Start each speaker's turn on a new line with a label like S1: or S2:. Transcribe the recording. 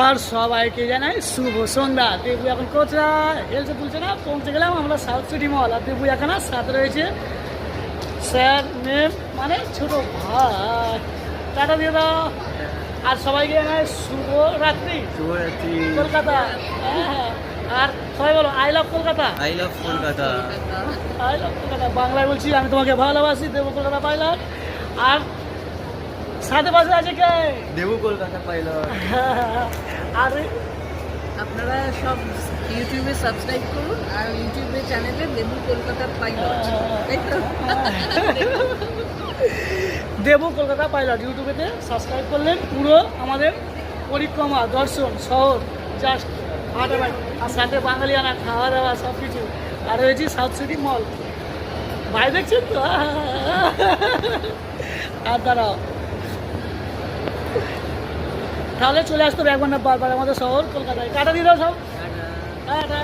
S1: আর সবাইকে জানাই শুভ সন্ধ্যা। দেবু এখন কোথায় হেলছে তুলছে না, পৌঁছে গেলাম আমরা সাউথ সিটি মল। আর দেবু এখন সাথে রয়েছে স্যার ম্যাম মানে ছোট ভাই। টাটা দিয়ে দাও। আর সবাইকে জানাই শুভ রাত্রি।
S2: শুভরাত্রি।
S1: কলকাতা। হ্যাঁ, আর সবাই বলো I love Kolkata.
S2: I love Kolkata.
S1: I love Kolkata. বাংলায় বলছি আমি তোমাকে ভালোবাসি। দেবু কলকাতা পাইলট। আর সাথে পাশে আছে কে?
S2: দেবু কলকাতা পাইলট।
S1: আর
S3: আপনারা সব ইউটিউবে সাবস্ক্রাইব করুন আর ইউটিউবে চ্যানেলে দেবু কলকাতা পাইলট, তাই তো?
S1: দেবু কলকাতা পাইলট ইউটিউবেতে সাবস্ক্রাইব করলেন। পুরো আমাদের পরিক্রমা দর্শন শহর জাস্ট হাঁটাবাড়ি, আর সাথে বাঙালিয়ানা খাওয়া দাওয়া সব কিছু। আর রয়েছি সাউথ সিটি মল। ভাই দেখছেন তো? আর দাঁড়াও, তাহলে চলে আসতো 1 ঘন্টা বারবার আমাদের শহর কলকাতায়। টাটা দিয়ে দাও সব। টাটা।